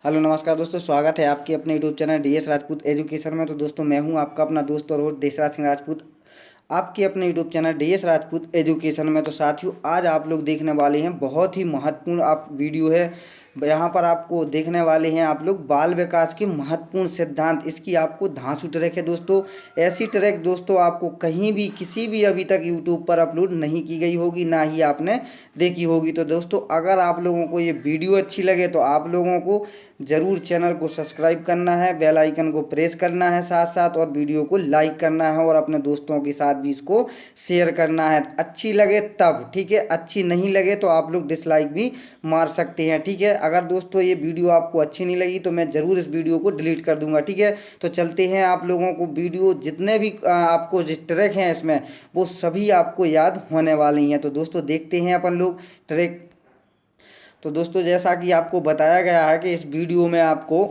Hello नमस्कार दोस्तों, स्वागत है आपके अपने YouTube channel DS Rajput education में। तो दोस्तों मैं हूं आपका अपना दोस्त और होस्ट देशराज सिंह राजपूत, आपके अपने YouTube channel DS Rajput education में। तो साथियों आज आप लोग देखने वाले हैं बहुत ही महत्वपूर्ण आप वीडियो है। यहाँ पर आपको देखने वाले हैं आप लोग बाल विकास के महत्वपूर्ण सिद्धांत। इसकी आपको धांसू ट्रैक है दोस्तों। ऐसी ट्रैक दोस्तों आपको कहीं भी किसी भी अभी तक यूट्यूब पर अपलोड नहीं की गई होगी, ना ही आपने देखी होगी। तो दोस्तों अगर आप लोगों को ये वीडियो अच्छी लगे तो आप लोगों को ज़रूर चैनल को सब्सक्राइब करना है, बेल आइकन को प्रेस करना है साथ साथ, और वीडियो को लाइक करना है और अपने दोस्तों के साथ भी इसको शेयर करना है। अच्छी लगे तब, ठीक है, अच्छी नहीं लगे तो आप लोग डिसलाइक भी मार सकते हैं, ठीक है। अगर दोस्तों ये वीडियो आपको अच्छी नहीं लगी तो मैं ज़रूर इस वीडियो को डिलीट कर दूंगा, ठीक है। तो चलते हैं, आप लोगों को वीडियो जितने भी आपको ट्रैक हैं इसमें वो सभी आपको याद होने वाली हैं। तो दोस्तों देखते हैं अपन लोग ट्रैक। तो दोस्तों जैसा कि आपको बताया गया है कि इस वीडियो में आपको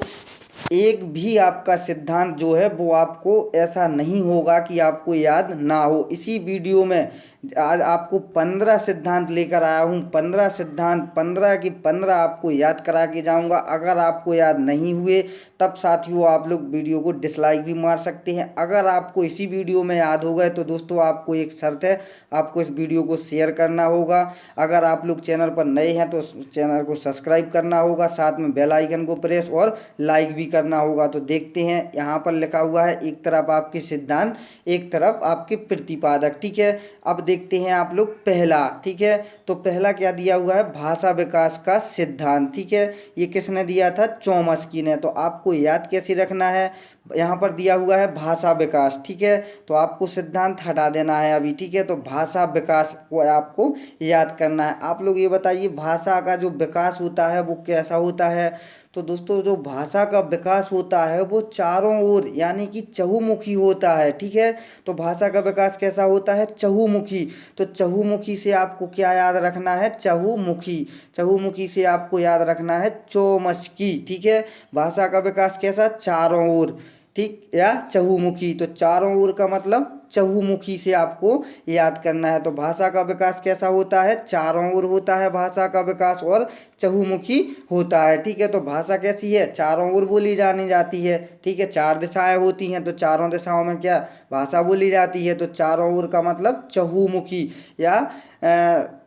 एक भी आपका सिद्धांत जो है वो आपको ऐसा नहीं होगा कि आपको याद ना हो। इसी वीडियो में आज आपको 15 सिद्धांत लेकर आया हूँ। 15 सिद्धांत, 15 की 15 आपको याद करा के जाऊँगा। अगर आपको याद नहीं हुए तब साथियों आप लोग वीडियो को डिसलाइक भी मार सकते हैं। अगर आपको इसी वीडियो में याद हो गए तो दोस्तों आपको एक शर्त है, आपको इस वीडियो को शेयर करना होगा। अगर आप लोग चैनल पर नए हैं तो चैनल को सब्सक्राइब करना होगा, साथ में बेल आइकन को प्रेस और लाइक भी करना होगा। तो देखते हैं, यहाँ पर लिखा हुआ है एक तरफ आपके सिद्धांत, एक तरफ आपके प्रतिपादक, ठीक है। अब देखते हैं आप लोग पहला, ठीक है। तो पहला क्या दिया हुआ है, भाषा विकास का सिद्धांत, ठीक है। ये किसने दिया था, चॉम्स्की ने। तो आपको याद कैसे रखना है, यहाँ पर दिया हुआ है भाषा विकास, ठीक है। तो आपको सिद्धांत हटा देना है अभी, ठीक है। तो भाषा विकास को आपको याद करना है। आप लोग ये बताइए भाषा का जो विकास होता है वो कैसा होता है। तो दोस्तों जो भाषा का विकास होता है वो चारों ओर यानी कि चहुमुखी होता है, ठीक है। तो भाषा का विकास कैसा होता है, चहुमुखी। तो चहुमुखी से आपको क्या याद रखना है, चहुमुखी। चहुमुखी से आपको याद रखना है चौमस्की, ठीक है। भाषा का विकास कैसा, चारों ओर, ठीक, या चहुमुखी। तो चारों ओर का मतलब चहुमुखी से आपको याद करना है। तो भाषा का विकास कैसा होता है, चारों ओर होता है भाषा का विकास और चहुमुखी होता है, ठीक है। तो भाषा कैसी है, चारों ओर बोली जानी जाती है, ठीक है। चार दिशाएं होती हैं तो चारों दिशाओं में क्या भाषा बोली जाती है। तो चारों ओर का मतलब चहुमुखी, या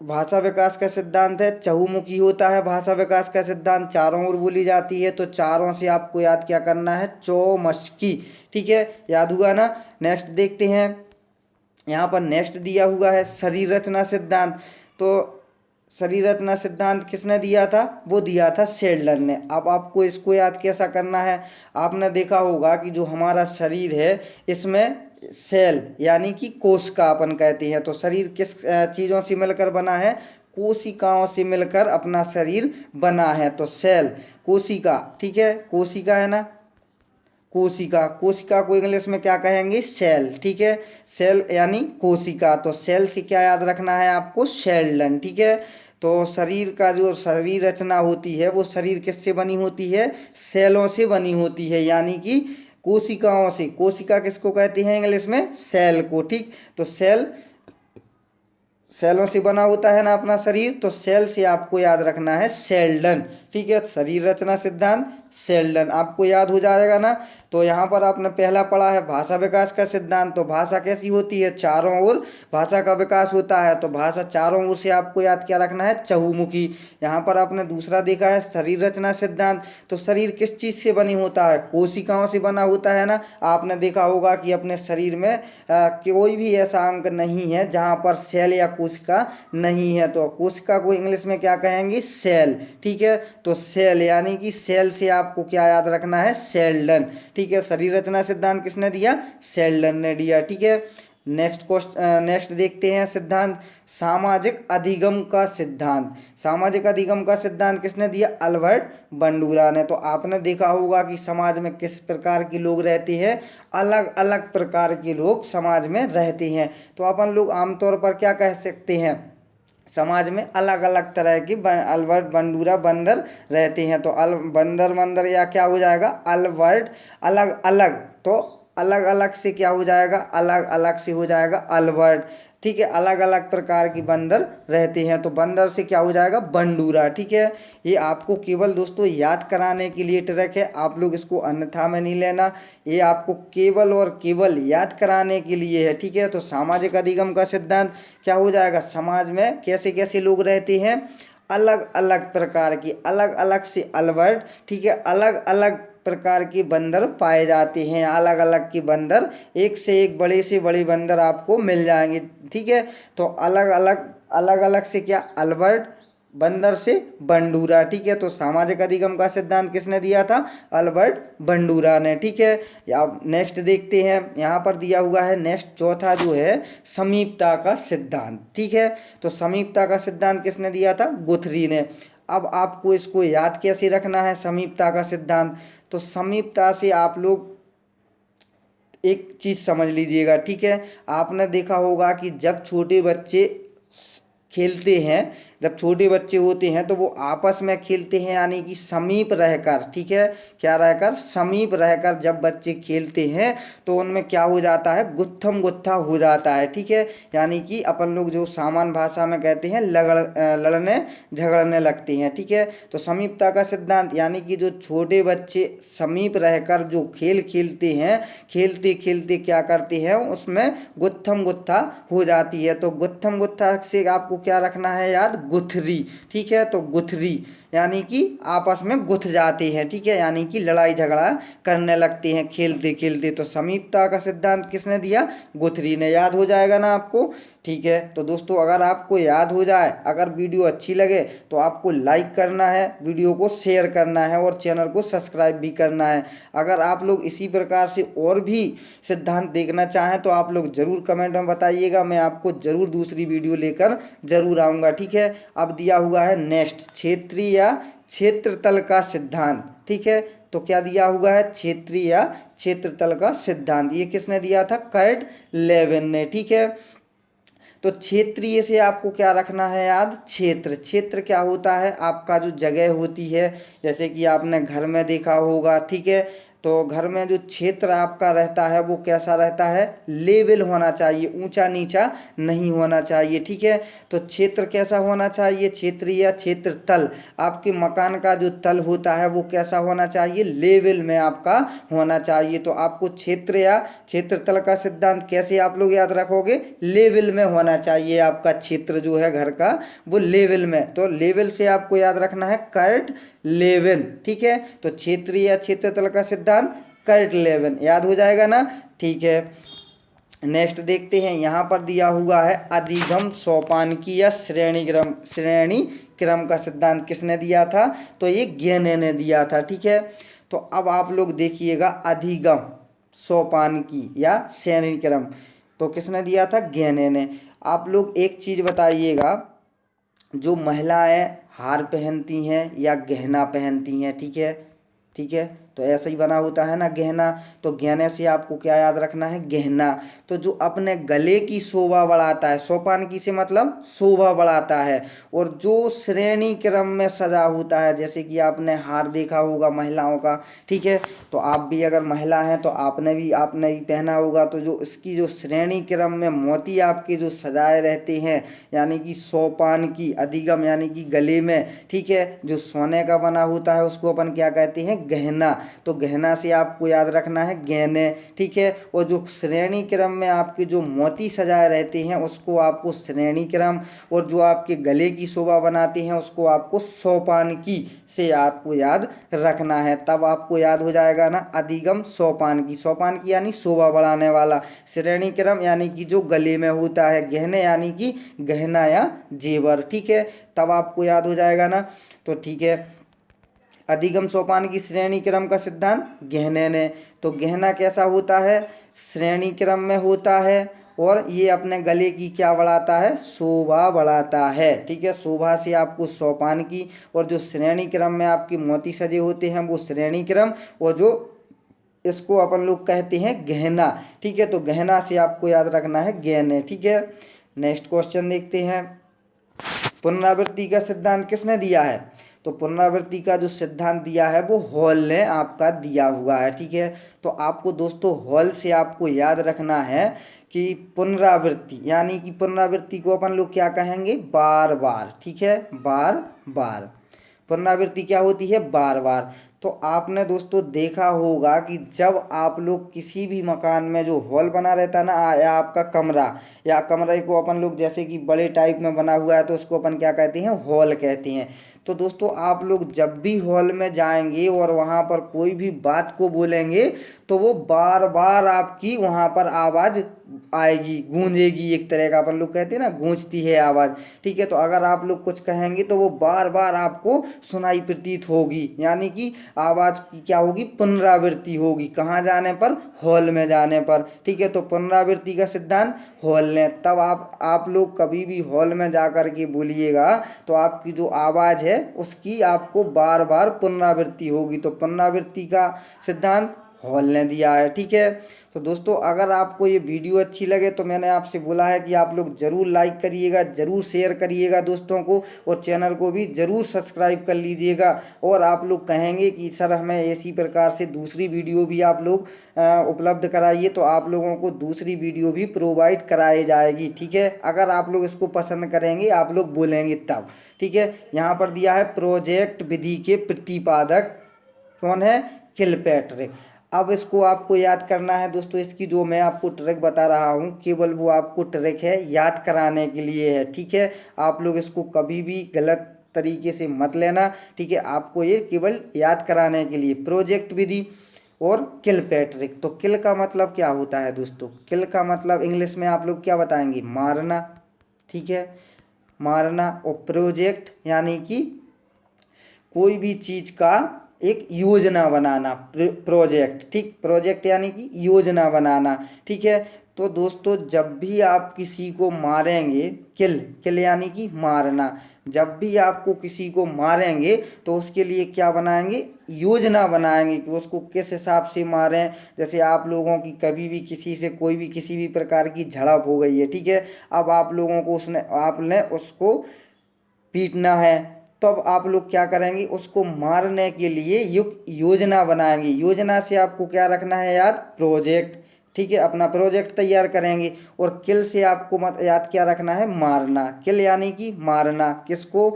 भाषा विकास का सिद्धांत है चहुमुखी होता है। भाषा विकास का सिद्धांत चारों ओर बोली जाती है। तो चारों से आपको याद क्या करना है, चौमस्की, ठीक है। याद हुआ ना। नेक्स्ट देखते हैं, यहाँ पर नेक्स्ट दिया हुआ है शरीर रचना सिद्धांत। तो शरीर रचना सिद्धांत किसने दिया था, वो दिया था सेडलर ने। अब आपको इसको याद कैसा करना है, आपने देखा होगा कि जो हमारा शरीर है इसमें सेल यानी कि कोशिका अपन कहते हैं। तो शरीर किस चीज़ों से मिलकर बना है, कोशिकाओं से मिलकर अपना शरीर बना है। तो सेल, कोशिका, ठीक है, कोशिका है ना, कोशिका। कोशिका को इंग्लिश में क्या कहेंगे, सेल, ठीक है। सेल यानी कोशिका। तो सेल से क्या याद रखना है आपको, सेल्डन, ठीक है। तो शरीर का जो शरीर रचना होती है वो शरीर किससे बनी होती है, सेलों से बनी होती है, यानी कि कोशिकाओं से। कोशिका किसको कहते हैं इंग्लिश में, सेल को, ठीक। तो सेल, सेलों से बना होता है ना अपना शरीर। तो सेल से आपको याद रखना है सेल्डन, ठीक है। शरीर रचना सिद्धांत सेल्डन आपको याद हो जाएगा ना। तो यहाँ पर आपने पहला पढ़ा है भाषा विकास का सिद्धांत। तो भाषा कैसी होती है, चारों ओर भाषा का विकास होता है। तो भाषा चारों ओर से आपको याद क्या रखना है, चहुमुखी। यहाँ पर आपने दूसरा देखा है शरीर रचना सिद्धांत। तो शरीर किस चीज से बनी होता है, कोशिकाओं से बना होता है ना। आपने देखा होगा कि अपने शरीर में कोई भी ऐसा अंग नहीं है जहाँ पर सेल या कोशिका नहीं है। तो कोशिका को इंग्लिश में क्या कहेंगे, सेल, ठीक है। तो सेल यानी कि सेल से आपको क्या याद रखना है, सेल्डन, ठीक है। शरीर रचना सिद्धांत किसने दिया, सेल्डन ने दिया, ठीक है। नेक्स्ट देखते हैं सिद्धांत सामाजिक अधिगम का सिद्धांत। सामाजिक अधिगम का सिद्धांत किसने दिया, अल्बर्ट बंडूरा ने। तो आपने देखा होगा कि समाज में किस प्रकार के लोग रहते हैं, अलग अलग प्रकार के लोग समाज में रहते हैं। तो अपन लोग आमतौर पर क्या कह सकते हैं, समाज में अलग अलग तरह के अल्बर्ट बंडूरा बंदर रहते हैं। तो बंदर बंदर या क्या हो जाएगा, अल्बर्ट, अलग अलग। तो अलग अलग से क्या हो जाएगा, अलग अलग से हो जाएगा अल्बर्ट, ठीक है, अलग अलग प्रकार की बंदर रहते हैं। तो बंदर से क्या हो जाएगा, बंडूरा। ठीक है, ये आपको केवल दोस्तों याद कराने के लिए ट्रिक है, आप लोग इसको अन्यथा में नहीं लेना, ये आपको केवल और केवल याद कराने के लिए है। ठीक है, तो सामाजिक अधिगम का सिद्धांत क्या हो जाएगा, समाज में कैसे कैसे लोग रहते हैं, अलग अलग प्रकार की, अलग अलग से अलवर्ड, ठीक है, अलग अलग प्रकार के बंदर पाए जाते हैं, अलग अलग के बंदर, एक से एक बड़े से बड़े बंदर आपको मिल जाएंगे। ठीक है, तो अलग अलग से क्या, अल्बर्ट, बंदर से बंडूरा। ठीक है, तो सामाजिक अधिगम का सिद्धांत किसने दिया था, अल्बर्ट बंडूरा ने। ठीक है, अब नेक्स्ट देखते हैं, यहाँ पर दिया हुआ है नेक्स्ट चौथा जो है समीपता का सिद्धांत। ठीक है, तो समीपता का सिद्धांत किसने दिया था, गुथरी ने। अब आपको इसको याद कैसे रखना है, समीपता का सिद्धांत, तो समीपता से आप लोग एक चीज समझ लीजिएगा। ठीक है, आपने देखा होगा कि जब छोटे बच्चे खेलते हैं, जब छोटे बच्चे होते हैं तो वो आपस में खेलते हैं, यानी कि समीप रहकर। ठीक है, क्या रहकर, समीप रहकर जब बच्चे खेलते हैं तो उनमें क्या हो जाता है, गुत्थम गुत्था हो जाता है। ठीक है, यानी कि अपन लोग जो सामान्य भाषा में कहते हैं लड़ने झगड़ने लगते हैं। ठीक है, तो समीपता का सिद्धांत यानी कि जो छोटे बच्चे समीप रहकर जो खेल खेलते हैं, खेलते खेलते क्या करते हैं, उसमें गुत्थम गुत्था हो जाती है। तो गुत्थम गुत्था से आपको क्या रखना है याद, गुथरी। ठीक है, तो गुथरी यानी कि आपस में गुथ जाते हैं। ठीक है, यानी कि लड़ाई झगड़ा करने लगते हैं खेलते खेलते। तो समीपता का सिद्धांत किसने दिया, गुथरी ने। याद हो जाएगा ना आपको। ठीक है, तो दोस्तों अगर आपको याद हो जाए, अगर वीडियो अच्छी लगे तो आपको लाइक करना है, वीडियो को शेयर करना है और चैनल को सब्सक्राइब भी करना है। अगर आप लोग इसी प्रकार से और भी सिद्धांत देखना चाहें तो आप लोग जरूर कमेंट में बताइएगा, मैं आपको जरूर दूसरी वीडियो लेकर जरूर आऊँगा। ठीक है, अब दिया हुआ है नेक्स्ट क्षेत्रीय या क्षेत्रतल का सिद्धांत। ठीक है, तो क्या दिया हुआ है, क्षेत्रीय या क्षेत्रतल का सिद्धांत, ये किसने दिया था, कर्ट लेविन ने। ठीक है, तो क्षेत्रीय से आपको क्या रखना है याद, क्षेत्र। क्षेत्र क्या होता है, आपका जो जगह होती है, जैसे कि आपने घर में देखा होगा। ठीक है, तो घर में जो क्षेत्र आपका रहता है वो कैसा रहता है, लेवल होना चाहिए, ऊंचा नीचा नहीं होना चाहिए। ठीक है, तो क्षेत्र कैसा होना चाहिए, क्षेत्र या क्षेत्र तल, आपके मकान का जो तल होता है वो कैसा होना चाहिए, लेवल में आपका होना चाहिए। तो आपको क्षेत्र या क्षेत्र तल का सिद्धांत कैसे आप लोग याद रखोगे, लेवल में होना चाहिए आपका क्षेत्र जो है घर का, वो लेवल में। तो लेवल से आपको याद रखना है कर्ट लेविन। ठीक है, तो क्षेत्रीय या क्षेत्र तल का सिद्धांत कर्ट लेविन, याद हो जाएगा ना। ठीक है, नेक्स्ट देखते हैं, यहाँ पर दिया हुआ है अधिगम सोपानकी या श्रेणी क्रम का सिद्धांत किसने दिया था, तो ये गेने ने दिया था। ठीक है, तो अब आप लोग देखिएगा, अधिगम सोपानकी या श्रेणी क्रम तो किसने दिया था, गेने ने। आप लोग एक चीज बताइएगा, जो महिलाएं हार पहनती हैं या गहना पहनती हैं, ठीक है, ठीक है, तो ऐसा ही बना होता है ना गहना, तो गहने से आपको क्या याद रखना है, गहना, तो जो अपने गले की शोभा बढ़ाता है, सोपानकी से मतलब शोभा बढ़ाता है, और जो श्रेणी क्रम में सजा होता है, जैसे कि आपने हार देखा होगा महिलाओं का। ठीक है, तो आप भी अगर महिला हैं तो आपने भी पहना होगा, तो जो इसकी जो श्रेणी क्रम में मोती आपके जो सजाए रहते हैं, यानी कि सोपानकी, अधिगम यानी कि गले में, ठीक है, जो सोने का बना होता है उसको अपन क्या कहते हैं, गहना। तो गहना से आपको याद रखना है गहने। ठीक है, और जो श्रेणी क्रम में आपके जो मोती सजाए रहते हैं उसको आपको श्रेणी क्रम, और जो आपके गले की शोभा बनाते हैं उसको आपको सोपानकी से आपको याद रखना है। तब आपको याद हो जाएगा ना, अधिगम सोपानकी, सोपानकी यानी शोभा बढ़ाने वाला, श्रेणी क्रम यानी कि जो गले में होता है, गहने यानी कि गहना या जेवर। ठीक है, तब आपको याद हो जाएगा ना। तो ठीक है, अधिगम सोपान की श्रेणी क्रम का सिद्धांत गहने ने। तो गहना कैसा होता है, श्रेणी क्रम में होता है, और ये अपने गले की क्या बढ़ाता है, शोभा बढ़ाता है। ठीक है, शोभा से आपको सोपान की, और जो श्रेणी क्रम में आपके मोती सजे होते हैं वो श्रेणी क्रम, और जो इसको अपन लोग कहते हैं गहना। ठीक है, तो गहना से आपको याद रखना है गहने। ठीक है, नेक्स्ट क्वेश्चन देखते हैं, पुनरावृत्ति का सिद्धांत किसने दिया है, तो पुनरावृत्ति का जो सिद्धांत दिया है वो हॉल ने आपका दिया हुआ है। ठीक है, तो आपको दोस्तों हॉल से आपको याद रखना है कि पुनरावृत्ति, यानी कि पुनरावृत्ति को अपन लोग क्या कहेंगे, बार बार। ठीक है, बार बार। पुनरावृत्ति क्या होती है, बार बार। तो आपने दोस्तों देखा होगा कि जब आप लोग किसी भी मकान में जो हॉल बना रहता है ना, या आपका कमरा, या कमरे को अपन लोग जैसे कि बड़े टाइप में बना हुआ है तो उसको अपन क्या कहते हैं, हॉल कहते हैं। तो दोस्तों आप लोग जब भी हॉल में जाएंगे और वहाँ पर कोई भी बात को बोलेंगे तो वो बार बार आपकी वहाँ पर आवाज़ आएगी, गूंजेगी, एक तरह का अपन लोग कहते हैं ना, गूंजती है आवाज़। ठीक है, तो अगर आप लोग कुछ कहेंगे तो वो बार बार आपको सुनाई प्रतीत होगी, यानी कि आवाज़ की क्या होगी, पुनरावृत्ति होगी। कहाँ जाने पर, हॉल में जाने पर। ठीक है, तो पुनरावृत्ति का सिद्धांत हॉल ने, तब आप लोग कभी भी हॉल में जा कर के बोलिएगा तो आपकी जो आवाज़ है उसकी आपको बार बार पुनरावृत्ति होगी। तो पुनरावृत्ति का सिद्धांत हॉल ने दिया है। ठीक है, तो दोस्तों अगर आपको ये वीडियो अच्छी लगे तो मैंने आपसे बोला है कि आप लोग ज़रूर लाइक करिएगा, ज़रूर शेयर करिएगा दोस्तों को, और चैनल को भी ज़रूर सब्सक्राइब कर लीजिएगा। और आप लोग कहेंगे कि सर हमें इसी प्रकार से दूसरी वीडियो भी आप लोग उपलब्ध कराइए, तो आप लोगों को दूसरी वीडियो भी प्रोवाइड कराई जाएगी। ठीक है, अगर आप लोग इसको पसंद करेंगे, आप लोग बोलेंगे तब। ठीक है, यहाँ पर दिया है प्रोजेक्ट विधि के प्रतिपादक कौन है, किलपैट्रिक। अब इसको आपको याद करना है दोस्तों, इसकी जो मैं आपको ट्रिक बता रहा हूँ केवल वो आपको ट्रिक है याद कराने के लिए है। ठीक है, आप लोग इसको कभी भी गलत तरीके से मत लेना। ठीक है, आपको ये केवल याद कराने के लिए, प्रोजेक्ट विधि और किलपैट्रिक। तो किल का मतलब क्या होता है दोस्तों, किल का मतलब इंग्लिश में आप लोग क्या बताएंगे, मारना। ठीक है, मारना। और प्रोजेक्ट यानी कि कोई भी चीज का एक योजना बनाना, प्रोजेक्ट। ठीक, प्रोजेक्ट यानी कि योजना बनाना। ठीक है, तो दोस्तों जब भी आप किसी को मारेंगे, किल, किल यानी कि मारना, जब भी आपको किसी को मारेंगे तो उसके लिए क्या बनाएंगे, योजना बनाएंगे कि उसको किस हिसाब से मारें। जैसे आप लोगों की कभी भी किसी से कोई भी किसी भी प्रकार की झड़प हो गई है, ठीक है, अब आप लोगों को आपने उसको पीटना है, तब आप लोग क्या करेंगे, उसको मारने के लिए योजना बनाएंगे। योजना से आपको क्या रखना है याद, प्रोजेक्ट। ठीक है, अपना प्रोजेक्ट तैयार करेंगे। और किल से आपको मत याद क्या रखना है, मारना। किल यानी कि मारना, किसको,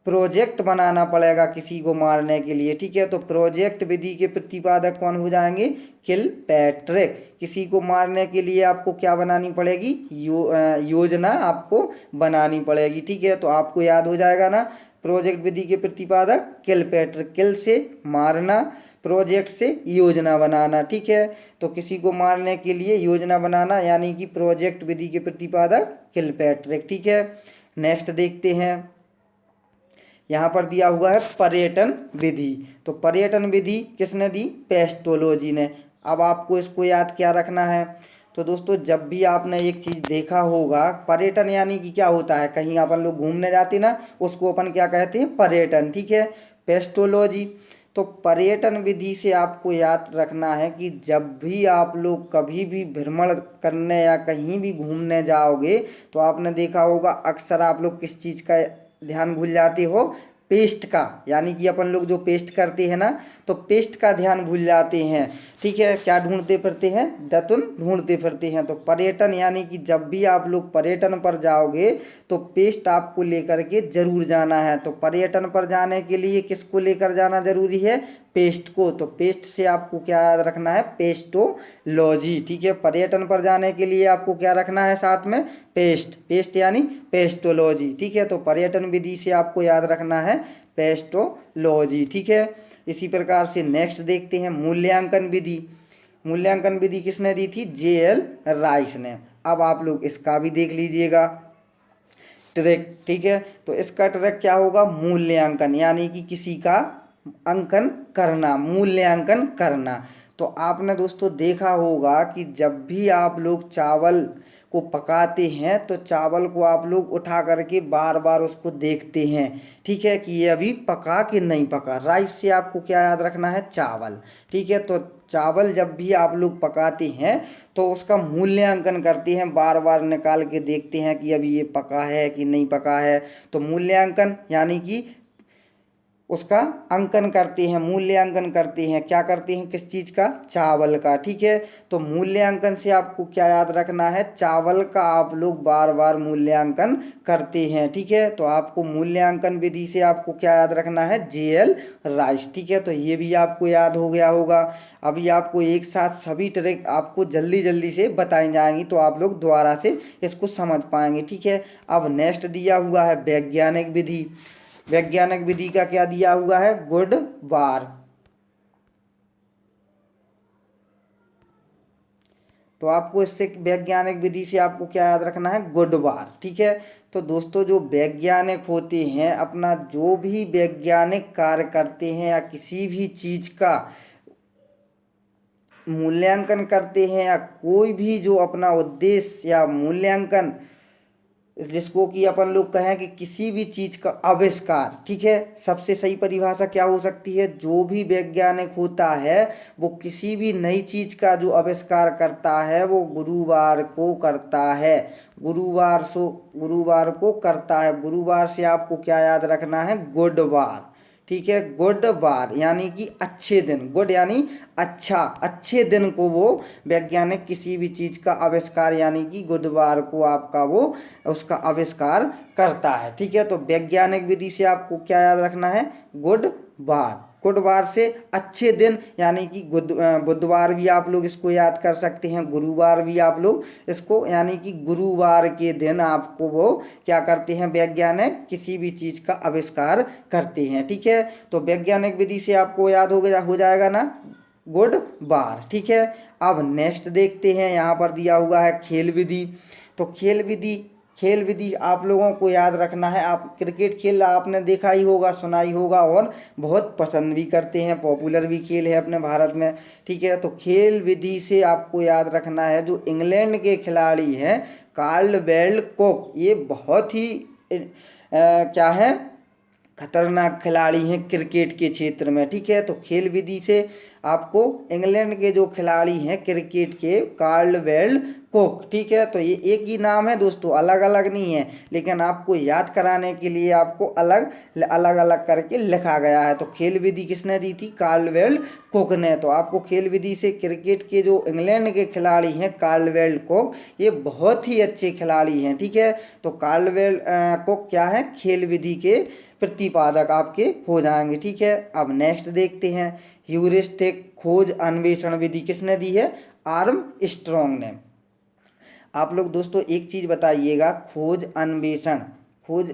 प्रोजेक्ट बनाना पड़ेगा किसी को मारने के लिए। ठीक है, तो प्रोजेक्ट विधि के प्रतिपादक कौन हो जाएंगे, किलपैट्रिक। किसी को मारने के लिए आपको क्या बनानी पड़ेगी, योजना आपको बनानी पड़ेगी। ठीक है, तो आपको याद हो जाएगा ना, प्रोजेक्ट विधि के प्रतिपादक किलपैट्रिक, किल से मारना, प्रोजेक्ट से योजना बनाना। ठीक है, तो किसी को मारने के लिए योजना बनाना यानी कि प्रोजेक्ट विधि के प्रतिपादक किलपैट्रिक। ठीक है, नेक्स्ट देखते हैं, यहाँ पर दिया हुआ है पर्यटन विधि। तो पर्यटन विधि किसने दी, पेस्टोलॉजी ने। अब आपको इसको याद क्या रखना है, तो दोस्तों जब भी आपने एक चीज़ देखा होगा, पर्यटन यानी कि क्या होता है, कहीं अपन लोग घूमने जाते ना, उसको अपन क्या कहते हैं, पर्यटन। ठीक है, पेस्टोलॉजी। तो पर्यटन विधि से आपको याद रखना है कि जब भी आप लोग कभी भी भ्रमण करने या कहीं भी घूमने जाओगे तो आपने देखा होगा अक्सर आप लोग किस चीज़ का ध्यान भूल जाते हो, पेस्ट का, यानी कि अपन लोग जो पेस्ट करते हैं ना, तो पेस्ट का ध्यान भूल जाते हैं। ठीक है, क्या ढूंढते फिरते हैं, दतुन ढूंढते फिरते हैं। तो पर्यटन यानी कि जब भी आप लोग पर्यटन पर जाओगे तो पेस्ट आपको लेकर के जरूर जाना है। तो पर्यटन पर जाने के लिए किसको लेकर जाना जरूरी है, पेस्ट को। तो पेस्ट से आपको क्या याद रखना है, पेस्टोलॉजी। ठीक है, पर्यटन पर जाने के लिए आपको क्या रखना है साथ में, पेस्ट, पेस्ट यानी पेस्टोलॉजी। ठीक है, तो पर्यटन विधि से आपको याद रखना है पेस्टोलॉजी। ठीक है, इसी प्रकार से नेक्स्ट देखते हैं मूल्यांकन विधि। मूल्यांकन विधि किसने दी थी, जे.एल. राइस ने। अब आप लोग इसका भी देख लीजिएगा ट्रिक। ठीक है, तो इसका ट्रिक क्या होगा, मूल्यांकन यानी कि किसी का अंकन करना, मूल्यांकन करना। तो आपने दोस्तों देखा होगा कि जब भी आप लोग चावल को पकाते हैं तो चावल को आप लोग उठा करके बार बार उसको देखते हैं, ठीक है, कि ये अभी पका कि नहीं पका। राइस से आपको क्या याद रखना है, चावल। ठीक है, तो चावल जब भी आप लोग पकाते हैं तो उसका मूल्यांकन करते हैं, बार बार निकाल के देखते हैं कि अभी ये पका है कि नहीं पका है। तो मूल्यांकन यानी कि उसका अंकन करते हैं, मूल्यांकन करते हैं। क्या करते हैं? किस चीज़ का? चावल का। ठीक है, तो मूल्यांकन से आपको क्या याद रखना है? चावल का आप लोग बार बार मूल्यांकन करते हैं। ठीक है, तो आपको मूल्यांकन विधि से आपको क्या याद रखना है? JL rice. ठीक है, तो ये भी आपको याद हो गया होगा। अभी आपको एक साथ सभी ट्रिक आपको जल्दी जल्दी से बताई जाएंगी, तो आप लोग दोबारा से इसको समझ पाएंगे। ठीक है, अब नेक्स्ट दिया हुआ है वैज्ञानिक विधि। वैज्ञानिक विधि का क्या दिया हुआ है? गुड बार। तो आपको इससे वैज्ञानिक विधि से आपको क्या याद रखना है? गुड बार। ठीक है, तो दोस्तों जो वैज्ञानिक होते हैं अपना जो भी वैज्ञानिक कार्य करते हैं या किसी भी चीज का मूल्यांकन करते हैं या कोई भी जो अपना उद्देश्य या मूल्यांकन, जिसको कि अपन लोग कहें कि किसी भी चीज का आविष्कार। ठीक है, सबसे सही परिभाषा क्या हो सकती है? जो भी वैज्ञानिक होता है वो किसी भी नई चीज का जो आविष्कार करता है वो गुरुवार को करता है। गुरुवार को करता है। गुरुवार से आपको क्या याद रखना है? गुडवार। ठीक है, गुड बार यानी कि अच्छे दिन। गुड यानी अच्छा, अच्छे दिन को वो वैज्ञानिक किसी भी चीज का आविष्कार यानी कि बुधवार को आपका वो उसका आविष्कार करता है। ठीक है, तो वैज्ञानिक विधि से आपको क्या याद रखना है? गुड बार। गुड बार से अच्छे दिन यानी कि बुधवार भी आप लोग इसको याद कर सकते हैं, गुरुवार भी आप लोग इसको, यानी कि गुरुवार के दिन आपको वो क्या करते हैं? वैज्ञानिक किसी भी चीज का आविष्कार करते हैं। ठीक है, तो वैज्ञानिक विधि से आपको याद हो जाएगा ना गुड बार। ठीक है, अब नेक्स्ट देखते हैं। यहाँ पर दिया हुआ है खेल विधि। तो खेल विधि आप लोगों को याद रखना है। आप क्रिकेट खेल आपने देखा ही होगा, सुना ही होगा और बहुत पसंद भी करते हैं, पॉपुलर भी खेल है अपने भारत में। ठीक है, तो खेल विधि से आपको याद रखना है जो इंग्लैंड के खिलाड़ी हैं कार्लवेल कोक, ये बहुत ही क्या है? खतरनाक खिलाड़ी हैं क्रिकेट के क्षेत्र में। ठीक है, तो खेल विधि से आपको इंग्लैंड के जो खिलाड़ी हैं क्रिकेट के कार्लवेल कोक। ठीक है, तो ये एक ही नाम है दोस्तों, अलग अलग नहीं है, लेकिन आपको याद कराने के लिए आपको अलग अलग अलग करके लिखा गया है। तो खेल विधि किसने दी थी? कार्लवेल कोक ने। तो आपको खेल विधि से क्रिकेट के जो इंग्लैंड के खिलाड़ी हैं कार्लवेल कोक, ये बहुत ही अच्छे खिलाड़ी हैं। ठीक है, तो कार्लवेल कोक क्या है? खेल विधि के प्रतिपादक आपके हो जाएंगे। ठीक है, अब नेक्स्ट देखते हैं। ह्यूरिस्टिक खोज अन्वेषण विधि किसने दी है? आर्म स्ट्रॉन्ग ने। आप लोग दोस्तों एक चीज बताइएगा, खोज अन्वेषण, खोज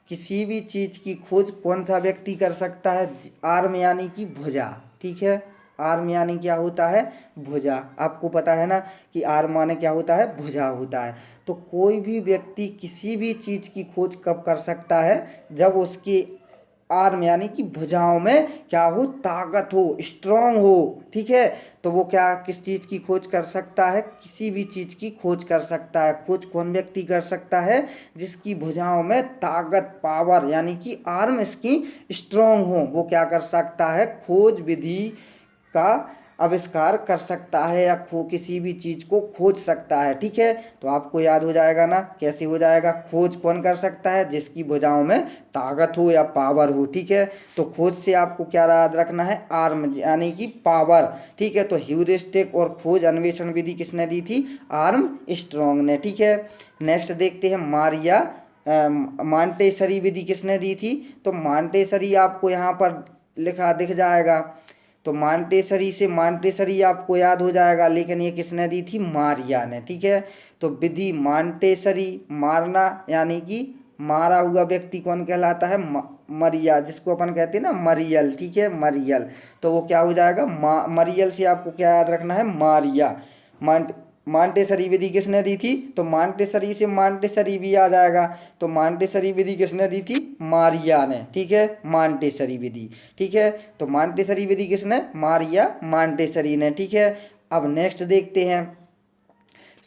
किसी भी चीज की खोज कौन सा व्यक्ति कर सकता है? आर्म यानी कि भुजा। ठीक है, आर्म यानी क्या होता है? भुजा। आपको पता है ना कि आर्म माने क्या होता है? भुजा होता है। तो कोई भी व्यक्ति किसी भी चीज की खोज कब कर सकता है? जब उसकी आर्म यानी कि भुजाओं में क्या हो? ताकत हो, स्ट्रांग हो। ठीक है, तो वो क्या किस चीज की खोज कर सकता है? किसी भी चीज की खोज कर सकता है। खोज कौन व्यक्ति कर सकता है? जिसकी भुजाओं में ताकत, पावर यानी कि आर्म इसकी स्ट्रांग हो, वो क्या कर सकता है? खोज विधि का आविष्कार कर सकता है या किसी भी चीज को खोज सकता है। ठीक है, तो आपको याद हो जाएगा ना कैसे हो जाएगा? खोज कौन कर सकता है? जिसकी भुजाओं में ताकत हो या पावर हो। ठीक है, तो खोज से आपको क्या याद रखना है? आर्म यानी कि पावर। ठीक है, तो ह्यूरिस्टिक और खोज अन्वेषण विधि किसने दी थी? आर्म स्ट्रॉन्ग ने। ठीक है, नेक्स्ट देखते हैं मारिया मांटेसरी विधि किसने दी थी? तो मांटेसरी आपको यहाँ पर लिखा दिख जाएगा। तो मांटेसरी आपको याद हो जाएगा, लेकिन ये किसने दी थी? मारिया ने। ठीक है, तो विधि मांटेसरी, मारना यानी कि मारा हुआ व्यक्ति कौन कहलाता है? मरिया, जिसको अपन कहते हैं ना मरियल। ठीक है, मरियल, तो वो क्या हो जाएगा? मरियल से आपको क्या याद रखना है? मारिया। मांटेसरी विधि किसने दी थी? तो मांटेसरी से मांटेसरी भी आ जाएगा। तो मांटेसरी विधि किसने दी थी? मारिया ने। ठीक है, मांटेसरी विधि। ठीक है, तो मांटेसरी विधि किसने? मारिया मांटेसरी ने। ठीक है, अब नेक्स्ट देखते हैं।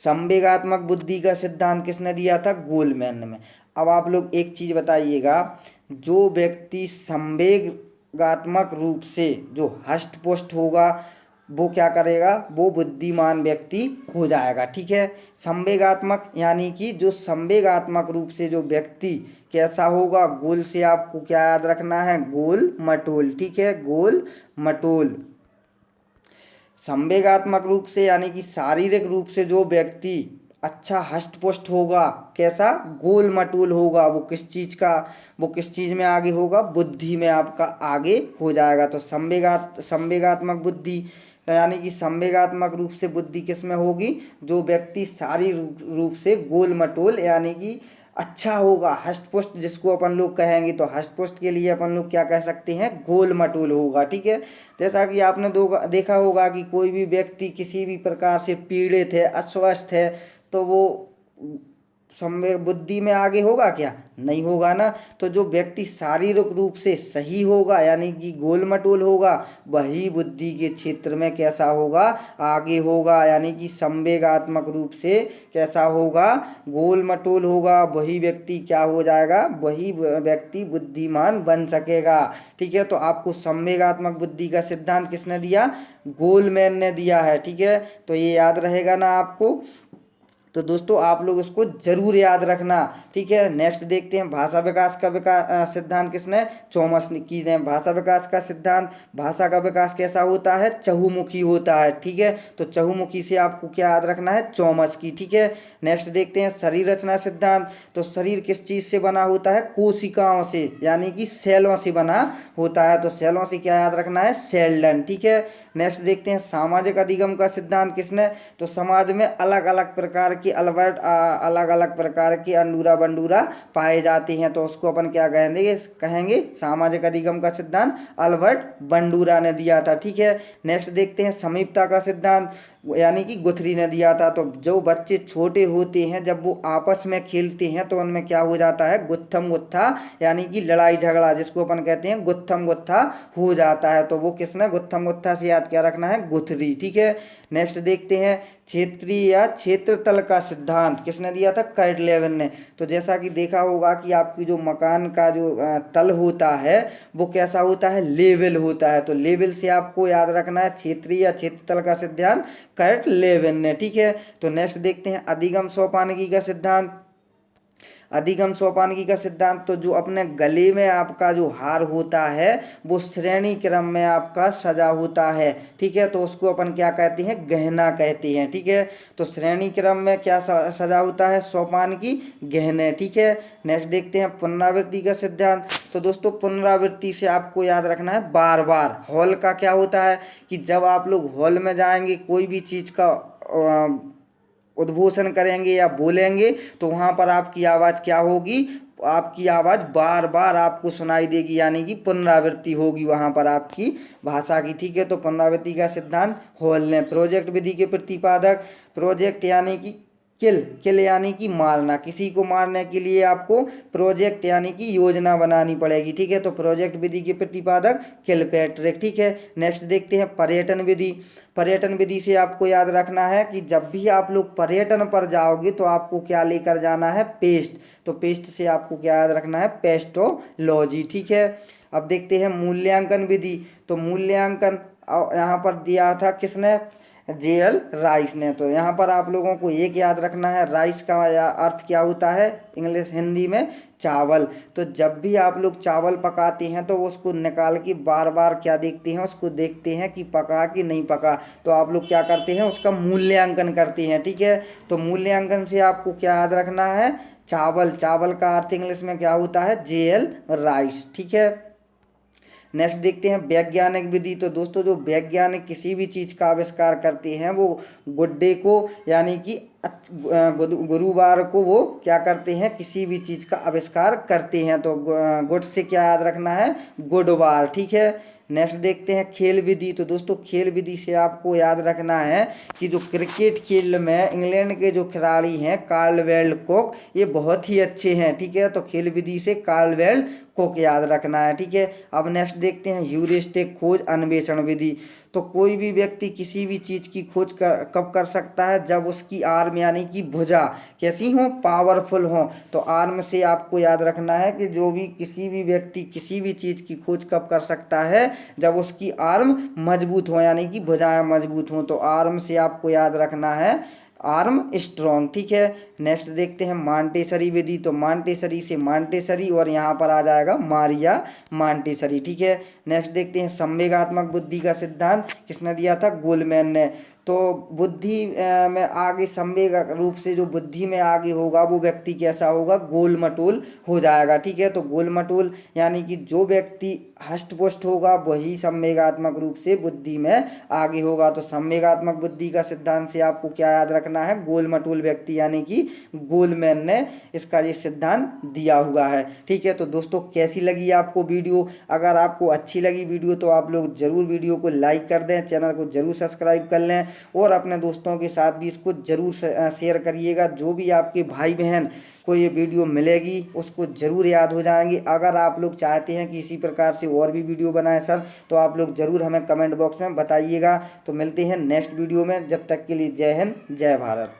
संवेगात्मक बुद्धि का सिद्धांत किसने दिया था? गोलमैन ने। अब आप लोग एक चीज बताइएगा, जो व्यक्ति संवेगात्मक रूप से जो हष्ट पुष्ट होगा, वो क्या करेगा, वो बुद्धिमान व्यक्ति हो जाएगा। ठीक है, संवेगात्मक यानी कि जो संवेगात्मक रूप से जो व्यक्ति कैसा होगा, गोल से आपको क्या याद रखना है, गोल मटोल। ठीक है, गोल मटोल। संवेगात्मक रूप से यानी कि शारीरिक रूप से जो व्यक्ति अच्छा हष्ट पुष्ट होगा, कैसा, गोल मटोल होगा, वो किस चीज का, वो किस चीज में आगे होगा, बुद्धि में आपका आगे हो जाएगा। तो संवेगात्मक बुद्धि यानी कि संवेगात्मक रूप से बुद्धि किस में होगी, जो व्यक्ति शारीरिक रूप से गोल मटोल यानी कि अच्छा होगा, हष्ट पुष्ट जिसको अपन लोग कहेंगे, तो हष्ट पुष्ट के लिए अपन लोग क्या कह सकते हैं, गोल मटोल होगा। ठीक है, जैसा कि आपने देखा होगा कि कोई भी व्यक्ति किसी भी प्रकार से पीड़ित है, अस्वस्थ है, तो वो संवेग बुद्धि में आगे होगा क्या, नहीं होगा ना। तो जो व्यक्ति शारीरिक रूप से सही होगा यानी कि गोल मटोल होगा, वही बुद्धि के क्षेत्र में कैसा होगा, आगे होगा, यानी कि संवेगात्मक रूप से कैसा होगा, गोल मटोल होगा, वही व्यक्ति क्या हो जाएगा, वही व्यक्ति बुद्धिमान बन सकेगा। ठीक है, तो आपको संवेगात्मक बुद्धि का सिद्धांत किसने दिया, गोलमैन ने दिया है। ठीक है, तो ये याद रहेगा ना आपको। तो दोस्तों आप लोग इसको जरूर याद रखना। ठीक है, नेक्स्ट देखते हैं भाषा विकास का सिद्धांत किसने, चौमस ने की है। भाषा विकास का सिद्धांत, भाषा का विकास कैसा होता है, चहुमुखी होता है। ठीक है, तो चहुमुखी से आपको क्या याद रखना है, चौमस की। ठीक है, नेक्स्ट देखते हैं शरीर रचना सिद्धांत। तो शरीर किस चीज से बना होता है, कोशिकाओं से यानी कि सेलों से बना होता है। तो सेलों से क्या याद रखना है, सेल्डन। ठीक है, नेक्स्ट देखते हैं सामाजिक अधिगम का सिद्धांत किसने, तो समाज में अलग अलग प्रकार की अलग अलग प्रकार के अंडूरा बंडूरा पाए जाते हैं, तो उसको अपन क्या कहेंगे, सामाजिक अधिगम का सिद्धांत अल्बर्ट बंडूरा ने दिया था। ठीक है, नेक्स्ट देखते हैं समीपता का सिद्धांत, यानी कि गुथरी ने दिया था। तो जो बच्चे छोटे होते हैं जब वो आपस में खेलते हैं तो उनमें क्या हो जाता है, गुत्थम गुत्था यानी कि लड़ाई झगड़ा जिसको अपन कहते हैं गुत्थम गुत्था हो जाता है। तो वो किसने, गुत्थम गुत्था से याद क्या रखना है, गुथरी। ठीक है, नेक्स्ट देखते हैं क्षेत्रीय या क्षेत्र तल का सिद्धांत किसने दिया था, कर्ट लेविन ने। तो जैसा कि देखा होगा कि आपकी जो मकान का जो तल होता है वो कैसा होता है, लेवल होता है। तो लेवल से आपको याद रखना है क्षेत्रीय या क्षेत्र तल का सिद्धांत कर्ट लेविन ने। ठीक है, तो नेक्स्ट देखते हैं अधिगम सोपानकी का सिद्धांत। अधिगम सोपानकी का सिद्धांत, तो जो अपने गले में आपका जो हार होता है वो श्रेणी क्रम में आपका सजा होता है। ठीक है, तो उसको अपन क्या कहते हैं, गहना कहते हैं। ठीक है, तो श्रेणी क्रम में क्या सजा होता है, सोपानकी गहने। ठीक है, नेक्स्ट देखते हैं पुनरावृत्ति का सिद्धांत। तो दोस्तों पुनरावृत्ति से आपको याद रखना है बार बार। हॉल का क्या होता है कि जब आप लोग हॉल में जाएंगे कोई भी चीज का उद्घोषण करेंगे या बोलेंगे तो वहां पर आपकी आवाज़ क्या होगी, आपकी आवाज़ बार बार आपको सुनाई देगी, यानी कि पुनरावृत्ति होगी वहां पर आपकी भाषा की। ठीक है, तो पुनरावृत्ति का सिद्धांत हॉल ने। प्रोजेक्ट विधि के प्रतिपादक, प्रोजेक्ट यानी कि किल, किल यानी कि मारना, किसी को मारने के लिए आपको प्रोजेक्ट यानी कि योजना बनानी पड़ेगी। ठीक है, तो प्रोजेक्ट विधि के प्रतिपादक किलपैट्रिक। ठीक है, नेक्स्ट देखते हैं पर्यटन विधि। पर्यटन विधि से आपको याद रखना है कि जब भी आप लोग पर्यटन पर जाओगे तो आपको क्या लेकर जाना है, पेस्ट। तो पेस्ट से आपको क्या याद रखना है, पेस्टोलॉजी। ठीक है, अब देखते हैं मूल्यांकन विधि। तो मूल्यांकन यहाँ पर दिया था किसने, जेएल राइस ने। तो यहाँ पर आप लोगों को एक याद रखना है, राइस का अर्थ क्या होता है, इंग्लिश हिंदी में चावल। तो जब भी आप लोग चावल पकाते हैं तो उसको निकाल के बार बार क्या देखते हैं, उसको देखते हैं कि पका कि नहीं पका। तो आप लोग क्या करते हैं, उसका मूल्यांकन करते हैं। ठीक है, तो मूल्यांकन से आपको क्या याद रखना है, चावल। चावल का अर्थ इंग्लिश में क्या होता है, जेएल राइस। ठीक है, नेक्स्ट देखते हैं वैज्ञानिक विधि। तो दोस्तों जो वैज्ञानिक किसी भी चीज़ का आविष्कार करते हैं वो गुड्डे को यानी कि गुरुवार को वो क्या करते हैं, किसी भी चीज़ का आविष्कार करते हैं। तो गुड से क्या याद रखना है, गुडवार। ठीक है, नेक्स्ट देखते हैं खेल विधि। तो दोस्तों खेल विधि से आपको याद रखना है कि जो क्रिकेट खेल में इंग्लैंड के जो खिलाड़ी हैं कार्लवेल कुक, ये बहुत ही अच्छे हैं। ठीक है, तो खेल विधि से कार्लवेल को याद रखना है। ठीक है, अब नेक्स्ट देखते हैं ह्यूरिस्टिक खोज अन्वेषण विधि। तो कोई भी व्यक्ति किसी भी चीज की खोज कब कर सकता है, जब उसकी आर्म यानी कि भुजा कैसी हो, पावरफुल हो। तो आर्म से आपको याद रखना है कि जो भी किसी भी व्यक्ति किसी भी चीज की खोज कब कर सकता है, जब उसकी आर्म मजबूत हो यानी कि भुजाएं मजबूत हो। तो आर्म से आपको याद रखना है आर्म स्ट्रॉन्ग। ठीक है, नेक्स्ट देखते हैं मांटेसरी विधि। तो मांटेसरी से मांटेसरी और यहाँ पर आ जाएगा मारिया मांटेसरी। ठीक है, नेक्स्ट देखते हैं संवेगात्मक बुद्धि का सिद्धांत किसने दिया था, गोलमैन ने। तो बुद्धि में आगे संवेग रूप से जो बुद्धि में आगे होगा वो व्यक्ति कैसा होगा, गोल मटोल हो जाएगा। ठीक है, तो गोल मटोल यानी कि जो व्यक्ति हष्ट पुष्ट होगा वही संवेगात्मक रूप से बुद्धि में आगे होगा। तो संवेगात्मक बुद्धि का सिद्धांत से आपको क्या याद रखना है, गोल मटोल व्यक्ति यानी कि गोलमैन ने इसका ये सिद्धांत दिया हुआ है। ठीक है, तो दोस्तों कैसी लगी आपको वीडियो, अगर आपको अच्छी लगी वीडियो तो आप लोग जरूर वीडियो को लाइक कर दें, चैनल को जरूर सब्सक्राइब कर लें और अपने दोस्तों के साथ भी इसको जरूर शेयर करिएगा। जो भी आपके भाई बहन को ये वीडियो मिलेगी उसको जरूर याद हो जाएंगे। अगर आप लोग चाहते हैं कि इसी प्रकार से और भी वीडियो बनाए सर, तो आप लोग जरूर हमें कमेंट बॉक्स में बताइएगा। तो मिलते हैं नेक्स्ट वीडियो में, जब तक के लिए जय हिंद जय भारत।